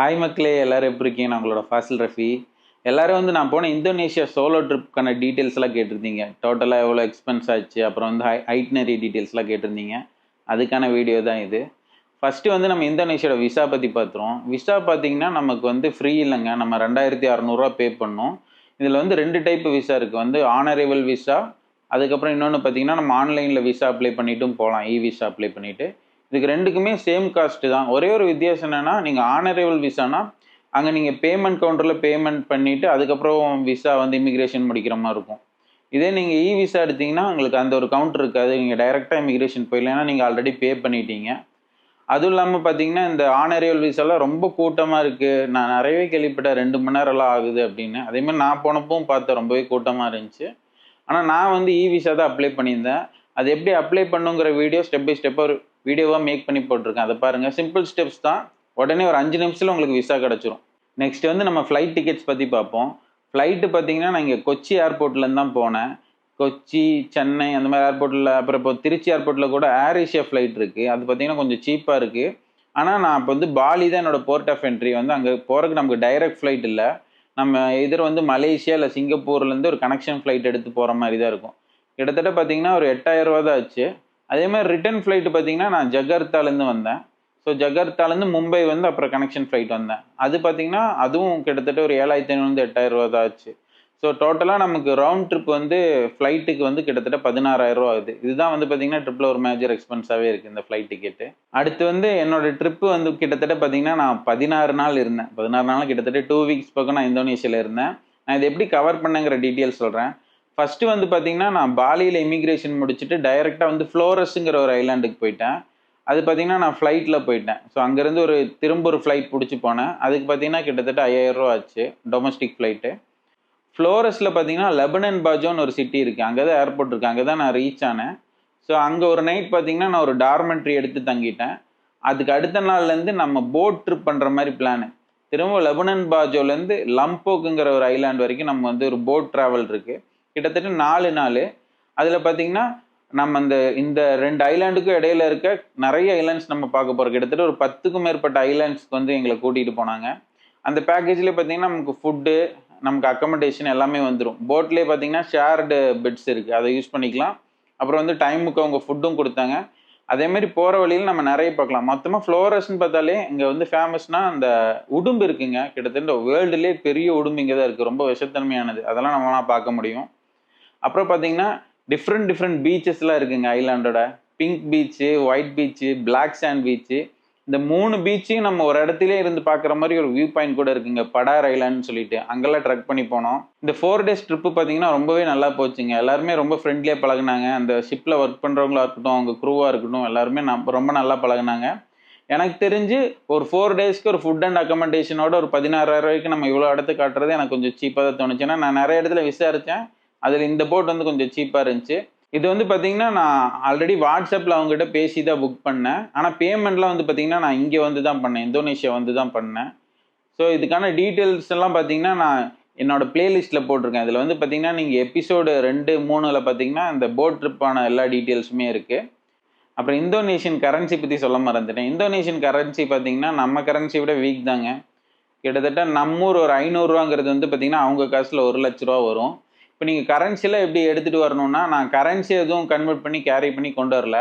Hi மக்களே, எல்லாரும் எப்படி இருக்கீங்க? நான் உங்களோட ஃபாசில் ரஃபி. எல்லாரும் வந்து நான் போன இந்தோனேஷியா சோலோ ட்ரிப்க்கான டீட்டெயில்ஸ்லாம் கேட்டிருந்தீங்க. டோட்டலாக எவ்வளோ எக்ஸ்பென்ஸ் ஆச்சு, அப்புறம் வந்து ஐட்னரி டீட்டெயில்ஸ்லாம் கேட்டிருந்தீங்க. அதுக்கான வீடியோ தான் இது. ஃபஸ்ட்டு வந்து நம்ம இந்தோனேஷியோட விசா பற்றி பார்த்துருவோம். விசா பார்த்தீங்கன்னா நமக்கு வந்து ஃப்ரீ இல்லைங்க. நம்ம 2600 பே பண்ணோம். இதில் வந்து 2 டைப் விசா இருக்குது. வந்து ஆனரேபிள் விசா, அதுக்கப்புறம் இன்னொன்று பார்த்தீங்கன்னா நம்ம ஆன்லைனில் விசா அப்ளை பண்ணிட்டும் போகலாம். விசா அப்ளை பண்ணிவிட்டு இதுக்கு ரெண்டுக்குமே சேம் காஸ்ட் தான். ஒரே ஒரு வித்தியாசம் என்னன்னா, நீங்கள் ஆனரேபிள் விசானா அங்கே நீங்கள் பேமெண்ட் கவுண்டரில் பேமெண்ட் பண்ணிவிட்டு அதுக்கப்புறம் விசா வந்து இமிக்ரேஷன் முடிக்கிற மாதிரி இருக்கும். இதே நீங்கள் விசா எடுத்தீங்கன்னா உங்களுக்கு அந்த ஒரு கவுண்டர் இருக்காது. நீங்கள் டைரெக்டாக இமிக்ரேஷன் போயிடலாம். ஏன்னா நீங்கள் ஆல்ரெடி பே பண்ணிட்டீங்க. அதுவும் இல்லாமல் பார்த்தீங்கன்னா இந்த ஆனரேபிள் விசாலாம் ரொம்ப கூட்டமாக இருக்குது. நான் நிறையவே கேள்விப்பட்டேன் 2 மணி நேரம்லாம் ஆகுது அப்படின்னு. அதேமாதிரி நான் போனப்பவும் பார்த்தேன், ரொம்பவே கூட்டமாக இருந்துச்சு. ஆனால் நான் வந்து விசா தான் அப்ளை பண்ணியிருந்தேன். அது எப்படி அப்ளை பண்ணுங்கிற வீடியோ ஸ்டெப் பை ஸ்டெப்பாக ஒரு வீடியோவாக மேக் பண்ணி போட்டிருக்கேன். அதை பாருங்கள். சிம்பிள் ஸ்டெப்ஸ் தான். உடனே ஒரு 5 நிமிஷத்தில் உங்களுக்கு விசா கிடச்சிரும். நெக்ஸ்ட் வந்து நம்ம ஃப்ளைட் டிக்கெட்ஸ் பற்றி பார்ப்போம். ஃப்ளைட்டு பார்த்தீங்கன்னா நான் இங்கே கொச்சி ஏர்போர்ட்லேருந்து தான் போனேன். கொச்சி, சென்னை அந்த மாதிரி ஏர்போர்ட்டில், அப்புறம் இப்போ திருச்சி ஏர்போர்ட்டில் கூட ஏர் ஏஷியா ஃப்ளைட் இருக்குது. அது பார்த்தீங்கன்னா கொஞ்சம் சீப்பாக இருக்குது. ஆனால் நான் இப்போ வந்து பாலி தான் என்னோட போர்ட் ஆஃப் என்ட்ரி. வந்து அங்கே போகிறதுக்கு நமக்கு டைரக்ட் ஃப்ளைட் இல்லை. நம்ம எதிர் வந்து மலேசியா இல்லை சிங்கப்பூர்லேருந்து ஒரு கனெக்ஷன் ஃப்ளைட் எடுத்து போகிற மாதிரி தான் இருக்கும். கிட்டத்தட்ட பார்த்தீங்கன்னா ஒரு 8000 ரூபா தான் ஆச்சு. அதே மாதிரி ரிட்டர்ன் ஃப்ளைட்டு பார்த்தீங்கன்னா நான் ஜகர்த்தாலேருந்து வந்தேன். ஸோ ஜகர்த்தாலேருந்து மும்பை வந்து அப்புறம் கனெக்ஷன் ஃப்ளைட் வந்தேன். அது பார்த்தீங்கன்னா அதுவும் கிட்டத்தட்ட ஒரு 7500 8000 ரூபா தான் ஆச்சு. ஸோ டோட்டலாக நமக்கு ரவுண்ட் ட்ரிப் வந்து ஃப்ளைட்டுக்கு வந்து கிட்டத்தட்ட 16000 ரூபா ஆகுது. இதுதான் வந்து பார்த்தீங்கன்னா ட்ரிப்பில் ஒரு மேஜர் எக்ஸ்பென்ஸாகவே இருக்குது இந்த ஃப்ளைட் டிக்கெட்டு. அடுத்து வந்து என்னோட ட்ரிப்பு வந்து கிட்டத்தட்ட பார்த்தீங்கன்னா நான் 16 நாள் இருந்தேன். 16 நாள் கிட்டத்தட்ட 2 வீக்ஸ் பக்கம் நான் இந்தோனேஷியாவில் இருந்தேன். நான் இதை எப்படி கவர் பண்ணேங்கிற டீட்டெயில்ஸ் சொல்கிறேன். ஃபர்ஸ்ட் வந்து பார்த்தீங்கன்னா நான் பாலியில் இமிக்ரேஷன் முடிச்சுட்டு டைரெக்டாக வந்து ஃப்ளோரஸுங்கிற ஒரு ஐலாண்டுக்கு போயிட்டேன். அது பார்த்தீங்கன்னா நான் ஃப்ளைட்டில் போயிட்டேன். ஸோ அங்கேருந்து திரும்ப ஒரு ஃப்ளைட் பிடிச்சி போனேன். அதுக்கு பார்த்தீங்கன்னா கிட்டத்தட்ட 5000 ரூபா ஆச்சு, டொமஸ்டிக் ஃப்ளைட்டு. ஃப்ளோரஸில் பார்த்தீங்கன்னா லெபனன் பாஜோன்னு ஒரு சிட்டி இருக்குது. அங்கே தான் ஏர்போர்ட் இருக்குது. அங்கே தான் நான் ரீச் ஆனேன். ஸோ அங்கே ஒரு நைட் பார்த்தீங்கன்னா நான் ஒரு டார்மெண்ட்ரி எடுத்து தங்கிட்டேன். அதுக்கு அடுத்த நாள்லேருந்து நம்ம போட் ட்ரிப் பண்ணுற மாதிரி பிளானு. திரும்ப லெபனன் பாஜோலேருந்து லம்போக்குங்கிற ஒரு ஐலாண்ட் வரைக்கும் நம்ம வந்து ஒரு போட் ட்ராவல் இருக்குது. கிட்டத்தட்ட 4 நாள். அதில் பார்த்தீங்கன்னா நம்ம இந்த 2 ஐலாண்டுக்கும் இடையில இருக்க நிறைய ஐலாண்ட்ஸ் நம்ம பார்க்க போகிறோம். கிட்டத்தட்ட ஒரு 10க்கும் மேற்பட்ட ஐலாண்ட்ஸ்க்கு வந்து எங்களை கூட்டிகிட்டு போனாங்க. அந்த பேக்கேஜ்லேயே பார்த்தீங்கன்னா நமக்கு ஃபுட்டு, நமக்கு அக்கமடேஷன் எல்லாமே வந்துடும். போட்லேயே பார்த்தீங்கன்னா ஷேர்டு பெட்ஸ் இருக்குது, அதை யூஸ் பண்ணிக்கலாம். அப்புறம் வந்து டைமுக்கு அவங்க ஃபுட்டும் கொடுத்தாங்க. அதேமாரி போகிற வழியில் நம்ம நிறைய பார்க்கலாம். மொத்தமாக ஃப்ளோரஸ்ன்னு பார்த்தாலே இங்கே வந்து ஃபேமஸ்னால் அந்த உடும்பு இருக்குங்க. கிட்டத்தட்ட வேர்ல்டுலேயே பெரிய உடும்பு இங்கே தான் இருக்குது. ரொம்ப விஷத்தன்மையானது. அதெல்லாம் நம்மளாம் பார்க்க முடியும். அப்புறம் பார்த்தீங்கன்னா டிஃப்ரெண்ட் பீச்சஸ்லாம் இருக்குங்க ஐலாண்டோட. Pink beach, white beach, black sand beach. இந்த 3 பீச்சையும் நம்ம ஒரு இடத்துல இருந்து பார்க்குற மாதிரி ஒரு வியூ பாயிண்ட் கூட இருக்குங்க, படார் ஐலாண்ட்னு சொல்லிட்டு. அங்கெல்லாம் ட்ரெக் பண்ணி போனோம். இந்த 4 டேஸ் ட்ரிப்பு பார்த்தீங்கன்னா ரொம்பவே நல்லா போச்சுங்க. எல்லாருமே ரொம்ப ஃப்ரெண்ட்லியாக பழகுனாங்க. அந்த ஷிப்பில் ஒர்க் பண்ணுறவங்களா இருக்கட்டும், அவங்க க்ரூவாக இருக்கட்டும், எல்லாருமே ரொம்ப நல்லா பழகுனாங்க. எனக்கு தெரிஞ்சு ஒரு 4 டேஸ்க்கு ஒரு ஃபுட் அண்ட் அக்கமடேஷனோட ஒரு 16,000 ரூபாய்க்கு நம்ம இவ்வளோ இடத்து காட்டுறது எனக்கு கொஞ்சம் சீப்பாக தான் தோணுச்சு. ஏன்னா நான் நிறைய இடத்துல விசாரித்தேன். அதில் இந்த போட் வந்து கொஞ்சம் சீப்பாக இருந்துச்சு. இது வந்து பார்த்தீங்கன்னா நான் ஆல்ரெடி வாட்ஸ்அப்பில் அவங்ககிட்ட பேசி தான் புக் பண்ணேன். ஆனால் பேமெண்ட்லாம் வந்து பார்த்தீங்கன்னா நான் இங்கே வந்து தான் பண்ணேன், இந்தோனேஷியா வந்து தான் பண்ணேன். ஸோ இதுக்கான டீட்டெயில்ஸ் எல்லாம் பார்த்தீங்கன்னா நான் என்னோட பிளேலிஸ்ட்டில் போட்டிருக்கேன். இதில் வந்து பார்த்தீங்கன்னா நீங்கள் எபிசோடு 2, 3ல் பார்த்தீங்கன்னா இந்த போட் ட்ரிப்பான எல்லா டீட்டெயில்ஸுமே இருக்குது. அப்புறம் இந்தோனேஷியன் கரன்சி பற்றி சொல்ல மறந்துட்டேன். இந்தோனேஷியன் கரன்சி பார்த்தீங்கன்னா நம்ம கரன்சியை விட வீக் தாங்க. கிட்டத்தட்ட நம்ம ஊர் ஒரு 500 ரூபாங்கிறது வந்து பார்த்தீங்கன்னா அவங்க காசில் 1 லட்ச ரூபா வரும். இப்போ நீங்கள் கரன்சியில் எப்படி எடுத்துகிட்டு வரணும்னா, நான் கரன்சி எதுவும் கன்வெர்ட் பண்ணி கேரி பண்ணி கொண்டு வரல.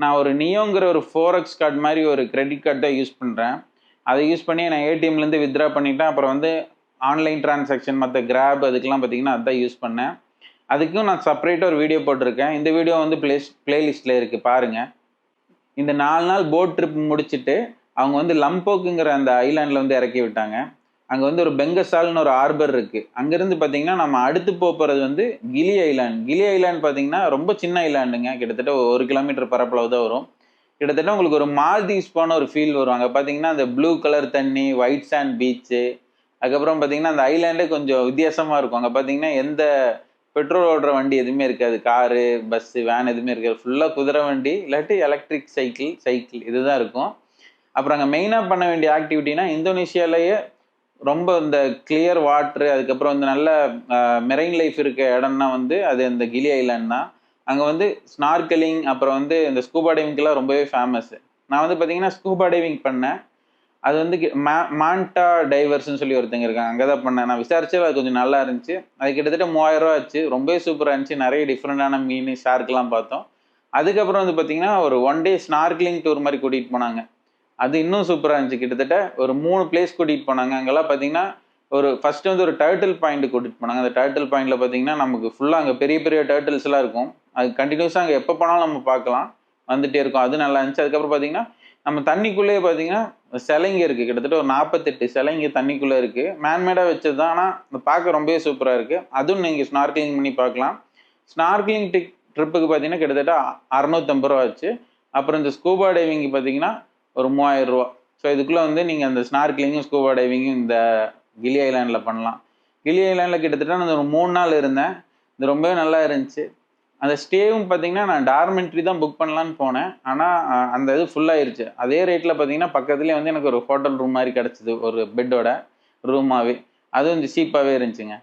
நான் ஒரு நியோங்கிற ஒரு 4X கார்டு மாதிரி ஒரு கிரெடிட் கார்டு தான் யூஸ் பண்ணுறேன். அதை யூஸ் பண்ணி நான் ஏடிஎம்லேருந்து வித்ட்ரா பண்ணிட்டேன். அப்புறம் வந்து ஆன்லைன் டிரான்சாக்ஷன் மற்ற கிராப் அதுக்கெலாம் பார்த்தீங்கன்னா அதுதான் யூஸ் பண்ணேன். அதுக்கும் நான் செப்பரேட்டாக ஒரு வீடியோ போட்டிருக்கேன். இந்த வீடியோ வந்து பிளேலிஸ்ட்டில் இருக்குது, பாருங்கள். இந்த 4 நாள் போட் ட்ரிப் முடிச்சுட்டு அவங்க வந்து லம்போக்குங்கிற அந்த ஐலாண்டில் வந்து இறக்கி விட்டாங்க. அங்கே வந்து ஒரு பெங்கசால்னு ஒரு ஹார்பர் இருக்குது. அங்கேருந்து பார்த்தீங்கன்னா நம்ம அடுத்து போகிறது வந்து கிலி ஐலாண்ட். கிலி ஐலாண்ட் பார்த்தீங்கன்னா ரொம்ப சின்ன ஐலாண்டுங்க. கிட்டத்தட்ட 1 கிலோமீட்டர் பரப்பளவு தான் வரும். கிட்டத்தட்ட உங்களுக்கு ஒரு மால்தீவ்ஸ் போன ஒரு ஃபீல் வரும். அங்கே பார்த்தீங்கன்னா அந்த ப்ளூ கலர் தண்ணி, ஒயிட் சாண்ட் பீச்சு, அதுக்கப்புறம் பார்த்தீங்கன்னா அந்த ஐலாண்டே கொஞ்சம் வித்தியாசமாக இருக்கும். அங்கே பார்த்தீங்கன்னா எந்த பெட்ரோல் ஓடுற வண்டி எதுவுமே இருக்காது. காரு, பஸ்ஸு, வேன் எதுவுமே இருக்காது. ஃபுல்லாக குதிரை வண்டி இல்லாட்டி எலக்ட்ரிக் சைக்கிள் இதுதான் இருக்கும். அப்புறம் அங்கே மெயினாக பண்ண வேண்டிய ஆக்டிவிட்டினா இந்தோனேஷியாலேயே ரொம்ப இந்த கிளியர் வாட்ரு, அதுக்கப்புறம் வந்து நல்ல மெரைன் லைஃப் இருக்க இடம்னா வந்து அது அந்த கிலி ஐலாண்ட் தான். அங்கே வந்து ஸ்னார்க்கலிங், அப்புறம் வந்து இந்த ஸ்கூபா டைவிங்க்கெல்லாம் ரொம்பவே ஃபேமஸ்ஸு. நான் வந்து பார்த்தீங்கன்னா ஸ்கூபா டைவிங் பண்ணேன். அது வந்து மாண்டா டைவர்ஸ்ன்னு சொல்லி ஒருத்தங்க இருக்காங்க, அங்கே தான் பண்ணேன். நான் விசாரிச்சு அது கொஞ்சம் நல்லா இருந்துச்சு. அது கிட்டத்தட்ட 3000 ஆச்சு. ரொம்பவே சூப்பராக இருந்துச்சு. நிறைய டிஃப்ரெண்டான மீன் ஷார்க்லாம் பார்த்தோம். அதுக்கப்புறம் வந்து பார்த்தீங்கன்னா ஒரு 1 டே ஸ்னார்க்லிங் டூர் மாதிரி கூட்டிகிட்டு போனாங்க. அது இன்னும் சூப்பராக இருந்துச்சு. கிட்டத்தட்ட ஒரு 3 பிளேஸ் கூட்டிகிட்டு போனாங்க. அங்கெல்லாம் பார்த்தீங்கன்னா ஒரு ஃபர்ஸ்ட் வந்து ஒரு டர்ட்டில் பாயிண்ட் கூட்டிகிட்டு போனாங்க. அந்த டர்ட்டில் பாயிண்ட்ல பார்த்தீங்கன்னா நமக்கு ஃபுல்லாக அங்கே பெரிய பெரிய டர்ட்டில்ஸ் எல்லாம் இருக்கும். அது கண்டினியூஸாக அங்கே எப்போ போனாலும் நம்ம பார்க்கலாம், வந்துட்டே இருக்கும். அது நல்லா இருந்துச்சு. அதுக்கப்புறம் பார்த்தீங்கன்னா நம்ம தண்ணிக்குள்ளேயே பார்த்தீங்கன்னா சிலைங்க இருக்கு. கிட்டத்தட்ட ஒரு 48 சிலைங்க தண்ணிக்குள்ள இருக்கு. மேன்மேடா வச்சது தான், ஆனால் பார்க்க ரொம்பவே சூப்பரா இருக்கு. அதுவும் நீங்க ஸ்னார்க்லிங் பண்ணி பார்க்கலாம். ஸ்னார்க்லிங் ட்ரிப்புக்கு பார்த்தீங்கன்னா கிட்டத்தட்ட 650 ரூபா ஆச்சு. அப்புறம் இந்த ஸ்கூபா டைவிங் பார்த்தீங்கன்னா ஒரு 3000 ரூபா. ஸோ இதுக்குள்ள வந்து நீங்க அந்த ஸ்னார்க்லிங்கும் ஸ்கூபா டைவிங்கும் இந்த கிலி ஐலாண்டில் பண்ணலாம். கிலி ஐலாண்டில் கிட்டத்தட்ட நான் ஒரு 3 நாள் இருந்தேன். இது ரொம்பவே நல்லா இருந்துச்சு. அந்த ஸ்டேவும் பார்த்தீங்கன்னா நான் டார்மெண்ட்ரி தான் புக் பண்ணலான்னு போனேன். ஆனால் அந்த இது ஃபுல்லாகிருச்சு. அதே ரேட்டில் பார்த்தீங்கன்னா பக்கத்துலேயே வந்து எனக்கு ஒரு ஹோட்டல் ரூம் மாதிரி கிடச்சிது, ஒரு பெட்டோட ரூமாகவே. அதுவும் கொஞ்சம் சீப்பாகவே இருந்துச்சுங்க.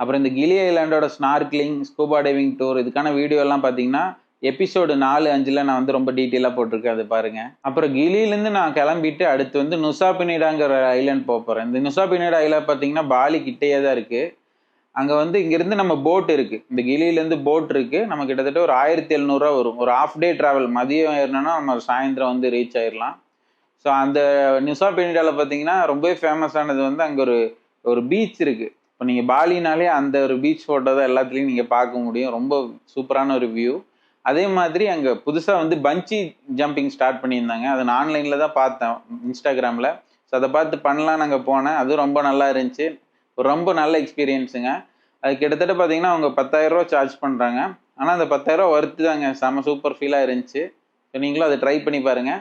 அப்புறம் இந்த கிலி ஐலாண்டோட ஸ்னார்க்லிங் ஸ்கூபா டைவிங் டூர் இதுக்கான வீடியோலாம் பார்த்தீங்கன்னா எபிசோடு 4, 5ல் நான் வந்து ரொம்ப டீட்டெயிலாக போட்டிருக்கேன், அது பாருங்கள். அப்புறம் கிலியிலேருந்து நான் கிளம்பிட்டு அடுத்து வந்து நுசா பெனிடாங்கிற ஐலாண்ட் போக போகிறேன். இந்த நுசா பெனிடா ஐலாண்ட் பார்த்தீங்கன்னா பாலி கிட்டேயே தான் இருக்குது. அங்கே வந்து இங்கேருந்து நம்ம போட் இருக்குது, இந்த கிலியிலேருந்து போட் இருக்குது. நம்ம கிட்டத்தட்ட ஒரு 1700 ரூபா வரும். ஒரு ஹாஃப் டே ட்ராவல். மதியம் ஏறினோன்னா நம்ம சாயந்தரம் வந்து ரீச் ஆயிடலாம். ஸோ அந்த நுசா பெனிடாவில் பார்த்தீங்கன்னா ரொம்பவே ஃபேமஸானது வந்து அங்கே ஒரு ஒரு பீச் இருக்குது. இப்போ நீங்கள் பாலினாலே அந்த ஒரு பீச் ஃபோட்டோ தான் எல்லாத்துலேயும் நீங்கள் பார்க்க முடியும். ரொம்ப சூப்பரான ஒரு வியூ. அதே மாதிரி அங்கே புதுசாக வந்து பஞ்சி ஜம்பிங் ஸ்டார்ட் பண்ணியிருந்தாங்க. அதை நான் ஆன்லைனில் தான் பார்த்தேன், இன்ஸ்டாகிராமில். ஸோ அதை பார்த்து பண்ணலான்னு அங்கே போனேன். அதுவும் ரொம்ப நல்லா இருந்துச்சு. ரொம்ப நல்ல எக்ஸ்பீரியன்ஸுங்க. அது கிட்டத்தட்ட பார்த்தீங்கன்னா அவங்க 10,000 ரூபா சார்ஜ் பண்ணுறாங்க. ஆனால் அந்த 10,000 ரூபா ஒர்த்து தாங்க. செம சூப்பர் ஃபீலாக இருந்துச்சு. ஸோ நீங்களும் அதை ட்ரை பண்ணி பாருங்கள்.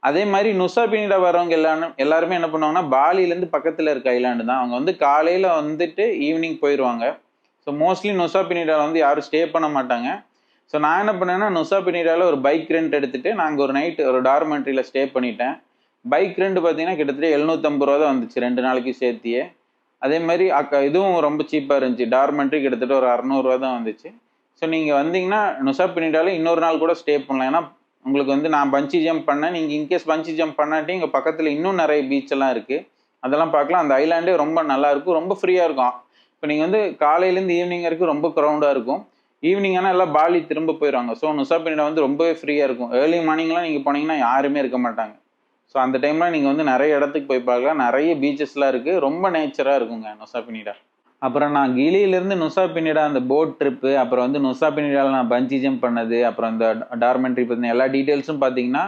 அதே மாதிரி நுசா பெனிடா வரவங்க எல்லாருமே என்ன பண்ணுவாங்கன்னா பாலிலேருந்து பக்கத்தில் இருக்க ஐலாண்டு தான். அவங்க வந்து காலையில் வந்துட்டு ஈவினிங் போயிடுவாங்க. ஸோ மோஸ்ட்லி நுசா பெனிடாவில் வந்து யாரும் ஸ்டே பண்ண மாட்டாங்க. ஸோ நான் என்ன பண்ணேன்னா நுசா பெனிடாவில் ஒரு பைக் ரெண்ட் எடுத்துகிட்டு நாங்கள் ஒரு நைட்டு ஒரு டார்மெண்ட்ரியில் ஸ்டே பண்ணிட்டேன். பைக் ரெண்ட் பார்த்தீங்கன்னா கிட்டத்தட்ட 750 ரூபா தான் வந்துச்சு 2 நாளைக்கு சேர்த்தியே. அதே மாதிரி இதுவும் ரொம்ப சீப்பாக இருந்துச்சு. டார்மெண்ட்ரி கிட்டத்தட்ட ஒரு 600 ரூபா தான் வந்துச்சு. ஸோ நீங்கள் வந்தீங்கன்னா நுசா பெனிடாவில் இன்னொரு நாள் கூட ஸ்டே பண்ணலாம். ஏன்னா உங்களுக்கு வந்து நான் பஞ்சி ஜம்ப் பண்ணேன். நீங்கள் இன்கேஸ் பஞ்சி ஜம்ப் பண்ணாட்டி இங்கே பக்கத்தில் இன்னும் நிறைய பீச் எல்லாம் இருக்குது, அதெல்லாம் பார்க்கலாம். அந்த ஐலாண்டே ரொம்ப நல்லா இருக்கும், ரொம்ப ஃப்ரீயாக இருக்கும். இப்போ நீங்கள் வந்து காலையிலேருந்து ஈவினிங் வரைக்கும் ரொம்ப க்ரௌடாக இருக்கும். ஈவினிங் ஆனால் எல்லாம் பாலி திரும்ப போயிடுவாங்க. ஸோ நுசா பெனிடா வந்து ரொம்பவே ஃப்ரீயாக இருக்கும். ஏர்லி மார்னிங்லாம் நீங்கள் போனீங்கன்னா யாருமே இருக்க மாட்டாங்க. ஸோ அந்த டைமில் நீங்கள் வந்து நிறைய இடத்துக்கு போய் பார்க்கலாம். நிறைய பீச்சஸ்லாம் இருக்குது, ரொம்ப நேச்சராக இருக்குங்க நுசா பெனிடா. அப்புறம் நான் கிலியிலேருந்து நுசா பெனிடா அந்த போட் ட்ரிப்பு, அப்புறம் வந்து நுசா பெனிடாவில் நான் பஞ்சி ஜம்ப் பண்ணது, அப்புறம் இந்த டார்மெண்ட்ரி பற்றின எல்லா டீட்டெயில்ஸும் பார்த்தீங்கன்னா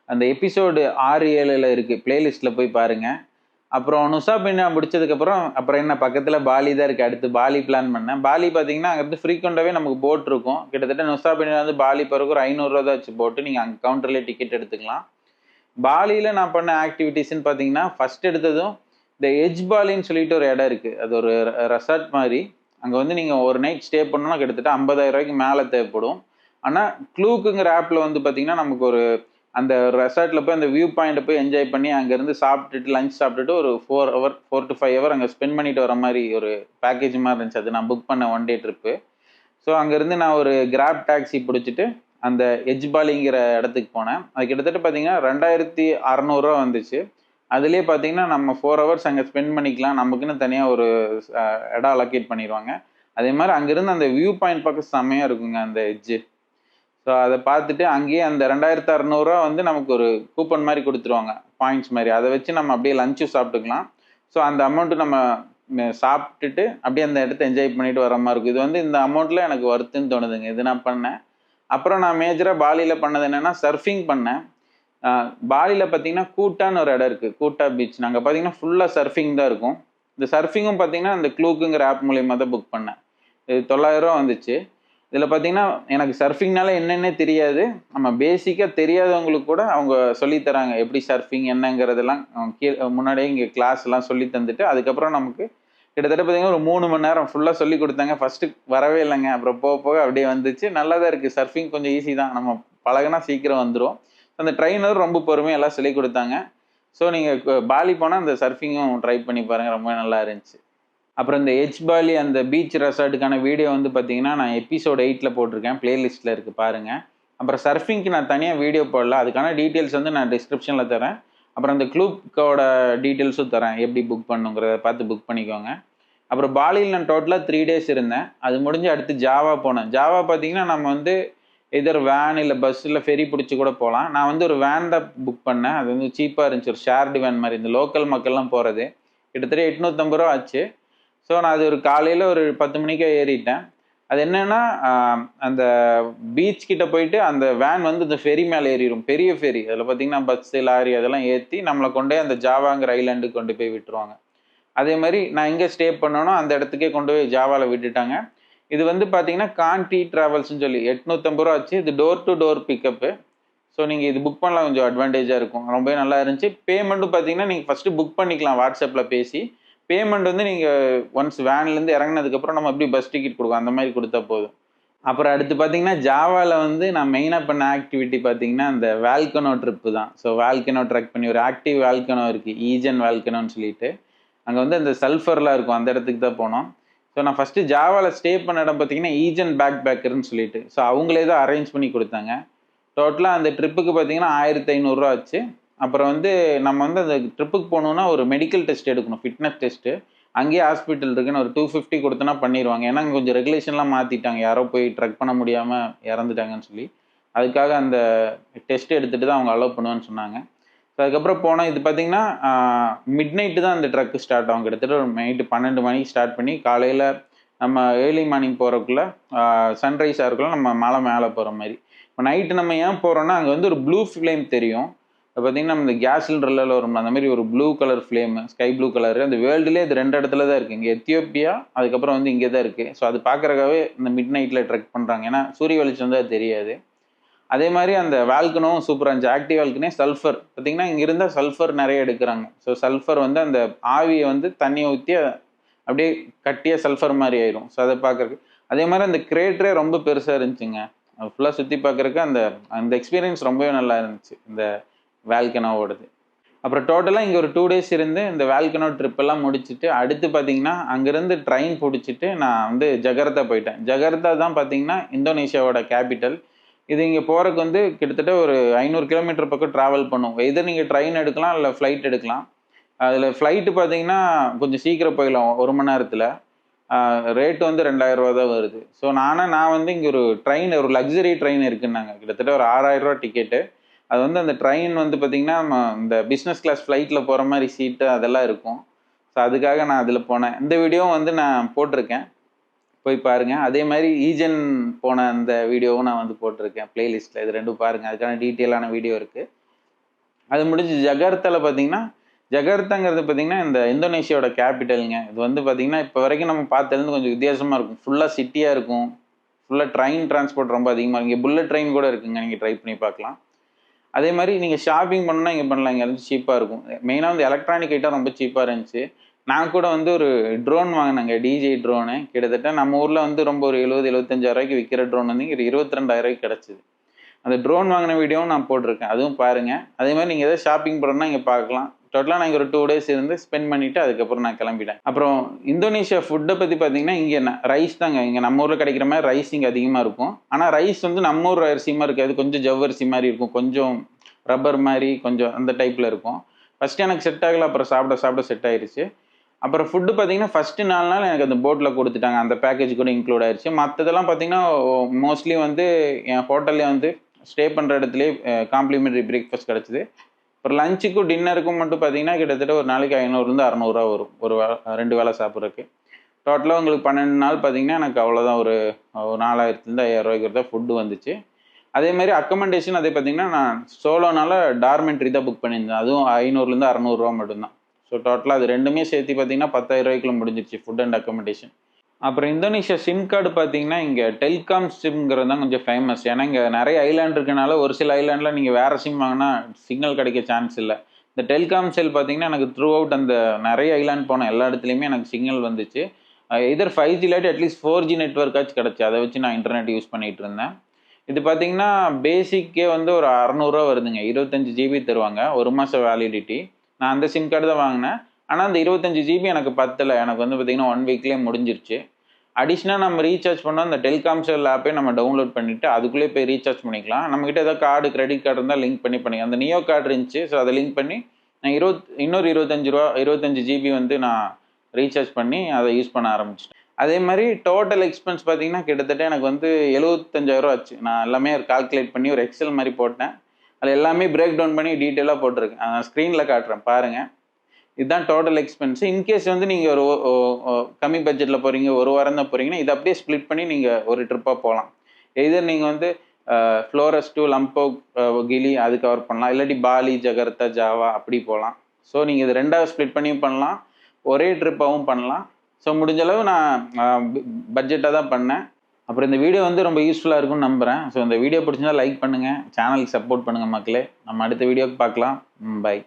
அந்த எபிசோடு 6, 7ல் இருக்குது, பிளேலிஸ்ட்டில் போய் பாருங்கள். அப்புறம் நுசா பெனிடா முடிச்சதுக்கப்புறம் அப்புறம் என்ன பக்கத்தில் பாலி தான் இருக்குது. அடுத்து பாலி பிளான் பண்ணேன். பாலி பார்த்தீங்கன்னா அங்கேருந்து ஃப்ரீக்வெண்ட்டாகவே நமக்கு போட் இருக்கும். கிட்டத்தட்ட நுசா பெனிடா வந்து பாலி போகிறதுக்கு ஒரு 500 ரூபா தான் வச்சு போட்டு நீங்கள் அங்கே கவுண்டர்லேயே டிக்கெட் எடுத்துக்கலாம். பாலியில் நான் பண்ண ஆக்டிவிட்டீஸ்ன்னு பார்த்தீங்கன்னா ஃபர்ஸ்ட் எடுத்ததும் இந்த எஜ் பாலின்னு சொல்லிட்டு ஒரு இடம் இருக்குது. அது ஒரு ரெசார்ட் மாதிரி. அங்கே வந்து நீங்கள் ஒரு நைட் ஸ்டே பண்ணணும்னா கிட்டத்தட்ட 50,000 ரூபாய்க்கு மேலே தேவைப்படும். ஆனால் க்ளூக்குங்கிற ஆப்பில் வந்து பார்த்தீங்கன்னா நமக்கு ஒரு அந்த ரெசார்ட்டில் போய் அந்த வியூ பாயிண்ட்டை போய் என்ஜாய் பண்ணி அங்கேருந்து சாப்பிட்டுட்டு லஞ்ச் சாப்பிட்டுட்டு ஒரு 4 to 5 hour அங்கே ஸ்பெண்ட் பண்ணிட்டு வர மாதிரி ஒரு பேக்கேஜ் மாதிரி இருந்துச்சு. அது நான் புக் பண்ண 1 டே ட்ரிப்பு. ஸோ அங்கேருந்து நான் ஒரு கிராப் டாக்ஸி பிடிச்சிட்டு அந்த எஜ் பாலிங்கிற இடத்துக்கு போனேன். அது கிட்டத்தட்ட பார்த்தீங்கன்னா 2600 ரூபா வந்துச்சு. அதுலேயே பார்த்தீங்கன்னா நம்ம 4 hours அங்கே ஸ்பெண்ட் பண்ணிக்கலாம். நமக்குன்னு தனியாக ஒரு இடம் அலோகேட் பண்ணிடுவாங்க. அதே மாதிரி அங்கேருந்து அந்த வியூ பாயிண்ட் பக்கம் செம்மையாக இருக்குங்க அந்த எட்ஜு. ஸோ அதை பார்த்துட்டு அங்கேயே அந்த 2600 ரூபா வந்து நமக்கு ஒரு கூப்பன் மாதிரி கொடுத்துருவாங்க, பாயிண்ட்ஸ் மாதிரி. அதை வச்சு நம்ம அப்படியே லஞ்சும் சாப்பிட்டுக்கலாம். ஸோ அந்த அமௌண்ட்டு நம்ம சாப்பிட்டுட்டு அப்படியே அந்த இடத்த என்ஜாய் பண்ணிட்டு வர மாதிரி இருக்கும். இது வந்து இந்த அமௌண்ட்டில் எனக்கு ஒர்த்துன்னு தோணுதுங்க. இது நான் பண்ணேன். அப்புறம் நான் மேஜராக பாலியில் பண்ணது என்னென்னா சர்ஃபிங் பண்ணேன். பாலியில் பார்த்தீங்கன்னா கூட்டான்னு ஒரு இடம் இருக்குது, கூட்டா பீச். நாங்கள் பார்த்தீங்கன்னா ஃபுல்லாக சர்ஃபிங் தான் இருக்கும். இந்த சர்ஃபிங்கும் பார்த்தீங்கன்னா இந்த க்ளூக்குங்கிற ஆப் மூலியமாக தான் புக் பண்ணேன். இது 900 ரூபா வந்துச்சு. இதில் பார்த்தீங்கன்னா எனக்கு சர்ஃபிங்னால என்னென்னே தெரியாது. நம்ம பேசிக்காக தெரியாதவங்களுக்கு கூட அவங்க சொல்லித்தராங்க எப்படி சர்ஃபிங் என்னங்கிறதெல்லாம். முன்னாடியே இங்கே கிளாஸ் எல்லாம் சொல்லி தந்துட்டு அதுக்கப்புறம் நமக்கு கிட்டத்தட்ட பார்த்தீங்கன்னா ஒரு 3 மணி நேரம் ஃபுல்லாக சொல்லி கொடுத்தாங்க. ஃபர்ஸ்ட்டு வரவே இல்லைங்க, அப்புறம் போக போக அப்படியே வந்துச்சு. நல்லா தான் இருக்குது. சர்ஃபிங் கொஞ்சம் ஈஸி தான், நம்ம பழகுனா சீக்கிரம் வந்துடும். அந்த ட்ரைனர் ரொம்ப பொறுமையாக எல்லாம் சொல்லி கொடுத்தாங்க. ஸோ நீங்கள் பாலி போனால் அந்த சர்ஃபிங்கும் ட்ரை பண்ணி பாருங்கள், ரொம்ப நல்லா இருந்துச்சு. அப்புறம் இந்த எச் பாலி அந்த பீச் ரெசார்ட்டுக்கான வீடியோ வந்து பார்த்தீங்கன்னா நான் எபிசோட் 8ல் போட்டிருக்கேன், பிளேலிஸ்ட்டில் இருக்குது பாருங்கள். அப்புறம் சர்ஃபிங்க்கு நான் தனியாக வீடியோ போடல, அதுக்கான டீட்டெயில்ஸ் வந்து நான் டிஸ்கிரிப்ஷனில் தரேன். அப்புறம் அந்த க்ளூப்கோட டீட்டெயில்ஸும் தரேன், எப்படி புக் பண்ணுங்கிறத பார்த்து புக் பண்ணிக்கோங்க. அப்புறம் பாலியில் நான் டோட்டலாக 3 days இருந்தேன். அது முடிஞ்சு அடுத்து ஜாவா போனேன். ஜாவா பார்த்தீங்கன்னா நம்ம வந்து எதர் வேன் இல்லை பஸ் இல்லை ஃபெரி பிடிச்சி கூட போகலாம். நான் வந்து ஒரு வேன் தான் புக் பண்ணேன். அது வந்து சீப்பாக இருந்துச்சு, ஒரு ஷேர்டு வேன் மாதிரி, இந்த லோக்கல் மக்கள்லாம் போகிறது. கிட்டத்தட்ட 850 ரூபா ஆச்சு. ஸோ நான் அது ஒரு காலையில் ஒரு 10 மணிக்கே ஏறிட்டேன். அது என்னன்னா அந்த பீச் கிட்ட போயிட்டு அந்த வேன் வந்து இந்த ஃபெரி மேலே ஏறிடும், பெரிய ஃபெரி. அதில் பார்த்தீங்கன்னா பஸ்ஸு லாரி அதெல்லாம் ஏற்றி நம்மளை கொண்டே அந்த ஜாவாங்கிற ஐலாண்டுக்கு கொண்டு போய் விட்டுருவாங்க. அதே மாதிரி நான் எங்கே ஸ்டே பண்ணனோ அந்த இடத்துக்கே கொண்டு போய் ஜாவாவில் விட்டுட்டாங்க. இது வந்து பார்த்தீங்கன்னா கான்டி ட்ராவல்ஸ்னு சொல்லி 850 ரூபா ஆச்சு. இது door to door pickup. So நீங்கள் இது புக் பண்ணலாம், கொஞ்சம் அட்வான்டேஜாக இருக்கும். ரொம்பவே நல்லா இருந்துச்சு. பேமெண்ட்டும் பார்த்தீங்கன்னா நீங்கள் ஃபஸ்ட்டு புக் பண்ணிக்கலாம் வாட்ஸ்அப்பில் பேசி. பேமெண்ட் வந்து நீங்கள் ஒன்ஸ் வேன்லேருந்து இறங்கினதுக்கப்புறம் நம்ம எப்படி பஸ் டிக்கெட் கொடுக்கும் அந்த மாதிரி கொடுத்தா போதும். அப்புறம் அடுத்து பார்த்தீங்கன்னா ஜாவாவில் வந்து நான் மெயினாக பண்ண ஆக்டிவிட்டி பார்த்தீங்கன்னா அந்த வால்கனோ ட்ரிப்பு தான். ஸோ வால்கனோ ட்ரெக் பண்ணி ஒரு ஆக்டிவ் வால்கனோ இருக்குது, ஈஜன் வால்கனோன்னு சொல்லிட்டு. அங்கே வந்து அந்த சல்ஃபர்லாம் இருக்கும், அந்த இடத்துக்கு தான் போனோம். ஸோ நான் ஃபஸ்ட்டு ஜாவாவில் ஸ்டே பண்ண இடம் பார்த்தீங்கன்னா ஈஜன் பேக் பேக்கர்னு சொல்லிட்டு. ஸோ அவங்களே தான் அரேஞ்ச் பண்ணி கொடுத்தாங்க. டோட்டலாக அந்த ட்ரிப்புக்கு பார்த்தீங்கன்னா 1500 ரூபா ஆச்சு. அப்புறம் வந்து நம்ம வந்து அந்த ட்ரிப்புக்கு போகணுன்னா ஒரு மெடிக்கல் டெஸ்ட் எடுக்கணும், ஃபிட்னஸ் டெஸ்ட்டு. அங்கேயே ஹாஸ்பிட்டல் இருக்குன்னு ஒரு 250 கொடுத்தனா பண்ணிடுவாங்க. ஏன்னா கொஞ்சம் ரெகுலேஷன்லாம் மாற்றிட்டாங்க, யாரோ போய் ட்ரக் பண்ண முடியாமல் இறந்துட்டாங்கன்னு சொல்லி. அதுக்காக அந்த டெஸ்ட் எடுத்துகிட்டு தான் அவங்க அலோவ் பண்ணுவேன்னு சொன்னாங்க. ஸோ அதுக்கப்புறம் போனால் இது பார்த்தீங்கன்னா மிட் நைட்டு தான் அந்த ட்ரக்கு ஸ்டார்ட் ஆகும். கிட்டத்தட்ட ஒரு நைட்டு 12 மணிக்கு ஸ்டார்ட் பண்ணி காலையில் நம்ம ஏர்லி மார்னிங் போகிறக்குள்ள சன்ரைஸ் ஆகிறக்குள்ள நம்ம மலை மேலே போகிற மாதிரி. இப்போ நைட்டு நம்ம ஏன் போகிறோன்னா அங்கே வந்து ஒரு ப்ளூ ஃப்ளேம் தெரியும். இப்போ பார்த்தீங்கன்னா நம்ம இந்த கேஸ் சிலிண்டரில் வரும் அந்த மாதிரி ஒரு blue colour flame, sky blue colour. அந்த வேர்ல்டுலேயே இது 2 இடத்துல தான் இருக்குது. இங்கே எத்தியோப்பியா, அதுக்கப்புறம் வந்து இங்கே தான் இருக்குது. ஸோ அது பார்க்குறக்காகவே இந்த மிட் நைட்டில் ட்ரெக் பண்ணுறாங்க, ஏன்னா சூரிய வெளிச்சம் தான் தெரியாது. அதே மாதிரி அந்த வால்கனோவும் சூப்பராக இருந்துச்சு. ஆக்டிவ் வால்கனே சல்ஃபர் பார்த்தீங்கன்னா இங்கே இருந்தால் சல்ஃபர் நிறைய எடுக்கிறாங்க. ஸோ சல்ஃபர் வந்து அந்த ஆவியை வந்து தண்ணியை ஊற்றி அப்படியே கட்டியாக சல்ஃபர் மாதிரி ஆயிரும். ஸோ அதை பார்க்குறக்கு அதே மாதிரி அந்த கிரேட்டரே ரொம்ப பெருசாக இருந்துச்சுங்க. ஃபுல்லாக சுற்றி பார்க்குறக்கு அந்த அந்த எக்ஸ்பீரியன்ஸ் ரொம்பவே நல்லா இருந்துச்சு இந்த வால்கனோவோடது. அப்புறம் டோட்டலாக இங்கே ஒரு 2 days இருந்து இந்த வால்கனோ ட்ரிப்பெல்லாம் முடிச்சுட்டு அடுத்து பார்த்தீங்கன்னா அங்கேருந்து ட்ரெயின் பிடிச்சிட்டு நான் வந்து ஜகர்த்தா போயிட்டேன். ஜகர்த்தா தான் பார்த்தீங்கன்னா இந்தோனேஷியாவோட கேபிட்டல். இது இங்கே போகிறதுக்கு வந்து கிட்டத்தட்ட ஒரு 500 கிலோமீட்டர் பக்கம் ட்ராவல் பண்ணும். எதர் நீங்கள் ட்ரெயின் எடுக்கலாம் இல்லை ஃப்ளைட் எடுக்கலாம். அதில் ஃப்ளைட்டு பார்த்தீங்கன்னா கொஞ்சம் சீக்கிரம் போயிடலாம், 1 மணி நேரத்தில். ரேட்டு வந்து 2000 ரூபா தான் வருது. ஸோ நான் வந்து இங்கே ஒரு ட்ரெயின், ஒரு லக்ஸரி ட்ரெயின் இருக்குன்னாங்க, கிட்டத்தட்ட ஒரு 6000 ரூபா டிக்கெட்டு. அது வந்து அந்த ட்ரெயின் வந்து பார்த்திங்கன்னா நம்ம இந்த பிஸ்னஸ் கிளாஸ் ஃப்ளைட்டில் போகிற மாதிரி சீட்டு அதெல்லாம் இருக்கும். ஸோ அதுக்காக நான் அதில் போனேன். இந்த வீடியோவும் வந்து நான் போட்டிருக்கேன், போய் பாருங்கள். அதே மாதிரி ஈஜன் போன அந்த வீடியோவும் நான் வந்து போட்டிருக்கேன் பிளேலிஸ்ட்டில். இது 2 பாருங்கள், அதுக்கான டீட்டெயிலான வீடியோ இருக்குது. அது முடிஞ்சு ஜகர்த்தாவில் பார்த்தீங்கன்னா, ஜகர்த்தாங்கிறது பார்த்தீங்கன்னா இந்த இந்தோனேஷியாவோட கேபிட்டலுங்க. இது வந்து பார்த்தீங்கன்னா இப்போ வரைக்கும் நம்ம பார்த்ததுலேருந்து கொஞ்சம் வித்தியாசமாக இருக்கும். ஃபுல்லாக சிட்டியாக இருக்கும், ஃபுல்லாக ட்ரெயின் டிரான்ஸ்போர்ட் ரொம்ப அதிகமாக இருக்கும். இங்கே புல்லட் ட்ரெயின் கூட இருக்குங்க, நீங்கள் ட்ரை பண்ணி பார்க்கலாம். அதே மாதிரி நீங்கள் ஷாப்பிங் பண்ணணும்னா இங்கே பண்ணலாம், இங்கே வந்து சீப்பாக இருக்கும். மெயினாக வந்து எலக்ட்ரானிக் ஐட்டம் ரொம்ப சீப்பாக இருந்துச்சு. நான் கூட வந்து ஒரு ட்ரோன் வாங்கினேங்க, டிஜே ட்ரோனு. கிட்டத்தட்ட நம்ம ஊரில் வந்து ரொம்ப ஒரு 70-75 ரூபாய்க்கு விற்கிற ட்ரோன் வந்து இங்கே 22,000 ரூபாய்க்கு கிடச்சிது. அந்த ட்ரோன் வாங்கின வீடியோவும் நான் போட்டிருக்கேன், அதுவும் பாருங்கள். அதே மாதிரி நீங்கள் எதாவது ஷாப்பிங் பண்ணணும்னா இங்கே பார்க்கலாம். டோட்டலாக நான் இங்கே ஒரு 2 days இருந்து ஸ்பெண்ட் பண்ணிவிட்டு அதுக்கப்புறம் நான் கிளம்பிட்டேன். அப்புறம் இந்தோனேஷியா ஃபுட்டை பற்றி பார்த்தீங்கன்னா இங்கே ரைஸ் தாங்க. இங்கே நம்ம ஊரில் கிடைக்கிற மாதிரி ரைஸ் இங்கே அதிகமாக இருக்கும். ஆனால் ரைஸ் வந்து நம்ம ஊர் அரிசி மாதிரி இருக்காது, கொஞ்சம் ஜவ்வரிசி மாதிரி இருக்கும், கொஞ்சம் ரப்பர் மாதிரி கொஞ்சம் அந்த டைப்பில் இருக்கும். ஃபஸ்ட்டு எனக்கு செட் ஆகலை, அப்புறம் சாப்பிட செட் ஆயிடுச்சு. அப்புறம் ஃபுட்டு பார்த்தீங்கன்னா ஃபஸ்ட்டு 4 நாள் எனக்கு அந்த போட்டில் கொடுத்துட்டாங்க, அந்த பேக்கேஜ் கூட இன்க்ளூட் ஆயிடுச்சு. மற்றதெல்லாம் பார்த்தீங்கன்னா மோஸ்ட்லி வந்து என் ஹோட்டல்லே வந்து ஸ்டே பண்ணுற இடத்துலேயே காம்ப்ளிமெண்ட்ரி பிரேக்ஃபாஸ்ட் கிடச்சிது. அப்புறம் லஞ்சுக்கும் டின்னருக்கும் மட்டும் பார்த்தீங்கன்னா கிட்டத்தட்ட ஒரு நாளைக்கு 500 600 ரூபா வரும், ஒரு 2 வேளை சாப்பிட்றதுக்கு. டோட்டலாக உங்களுக்கு 12 நாள் பார்த்தீங்கன்னா எனக்கு அவ்வளோதான், ஒரு 4000 5000 ரூபாய்க்கு தான் ஃபுட்டு வந்துச்சு. அதே மாதிரி அக்கமெண்டேஷன் அதே பார்த்தீங்கன்னா நான் சோலோனால டார்மெண்ட்ரி தான் புக் பண்ணியிருந்தேன், அதுவும் 500 600 ரூபா மட்டும்தான். ஸோ டோட்டலாக அது ரெண்டுமே சேர்த்து பார்த்தீங்கன்னா 10,000 ரூபாய்க்குள்ள முடிஞ்சிருச்சு ஃபுட் அண்ட் அக்கமெண்டேஷன். அப்புறம் இந்தோனேஷியா சிம் கார்டு பார்த்தீங்கன்னா இங்கே டெல்காம் சிம்ங்கிறது தான் கொஞ்சம் ஃபேமஸ். ஏன்னா இங்கே நிறைய ஐலாண்ட் இருக்கனால ஒரு சில ஐலாண்டில் நீங்கள் வேறு சிம் வாங்கினா சிக்னல் கிடைக்க சான்ஸ் இல்லை. இந்த டெல்காம் செல் பார்த்தீங்கன்னா எனக்கு த்ரூ அவுட் அந்த நிறைய ஐலாண்ட் போன எல்லா இடத்துலையுமே எனக்கு சிக்னல் வந்துச்சு. இதர் 5G இல்லாட்டி அட்லீஸ்ட் 4G நெட்ஒர்க்காச்சும் கிடச்சி, அதை வச்சு நான் இன்டர்நெட் யூஸ் பண்ணிகிட்டு இருந்தேன். இது பார்த்தீங்கன்னா பேசிக்கே வந்து ஒரு 600 ரூபா வருதுங்க, 25 GB தருவாங்க, 1 மாதம் வேலிடிட்டி. நான் அந்த சிம் கார்டு தான் வாங்கினேன். ஆனால் அந்த 25 GB எனக்கு பத்தலை, எனக்கு வந்து பார்த்திங்கன்னா 1 வீக்லேயே முடிஞ்சிருச்சு. அடிஷ்னலாக நம்ம ரீசார்ஜ் பண்ணோம், அந்த டெல்காம் செல் ஆப்பே நம்ம டவுன்லோட் பண்ணிவிட்டு அதுக்குள்ளேயே போய் ரீசார்ஜ் பண்ணிக்கலாம். நம்மக்கிட்ட ஏதாவது கார்டு கிரெடிட் கார்டு இருந்தால் லிங்க் பண்ணிக்கலாம். அந்த நியோ கார்டு இருந்துச்சு, ஸோ அதை லிங்க் பண்ணி நான் இன்னொரு 25 ஜிபி வந்து நான் ரீசார்ஜ் பண்ணி அதை யூஸ் பண்ண ஆரம்பிச்சிட்டேன். அதே மாதிரி டோட்டல் எக்ஸ்பென்ஸ் பார்த்தீங்கன்னா கிட்டத்தட்ட எனக்கு வந்து 75,000 ஆச்சு. நான் எல்லாமே கால்குலேட் பண்ணி ஒரு எக்ஸல் மாதிரி போட்டேன். அதில் எல்லாமே பிரேக் டவுன் பண்ணி டீட்டெயிலாக போட்டிருக்கேன். நான் ஸ்க்ரீனில் காட்டுறேன் பாருங்கள். இதுதான் டோட்டல் எக்ஸ்பென்ஸ். இன்கேஸ் வந்து நீங்கள் கம்மி பட்ஜெட்டில் போகிறீங்க, ஒரு வாரம் தான் போகிறீங்கன்னா இதை அப்படியே ஸ்ப்ளிட் பண்ணி நீங்கள் ஒரு ட்ரிப்பாக போகலாம். எதர் நீங்கள் வந்து ஃப்ளோரஸ் டு லம்போக் கிலி அது கவர் பண்ணலாம், இல்லாட்டி பாலி, ஜகர்த்தா, ஜாவா அப்படி போகலாம். ஸோ நீங்கள் இது ரெண்டாவது ஸ்ப்ளிட் பண்ணியும் பண்ணலாம், ஒரே ட்ரிப்பாகவும் பண்ணலாம். ஸோ முடிஞ்ச அளவு நான் பட்ஜெட்டாக தான் பண்ணேன். அப்புறம் இந்த வீடியோ வந்து ரொம்ப யூஸ்ஃபுல்லாக இருக்கும்னு நம்புகிறேன். ஸோ இந்த வீடியோ பிடிச்சிருந்தா லைக் பண்ணுங்கள், சேனலுக்கு சப்போர்ட் பண்ணுங்கள் மக்களே. நம்ம அடுத்த வீடியோக்கு பார்க்கலாம். பை.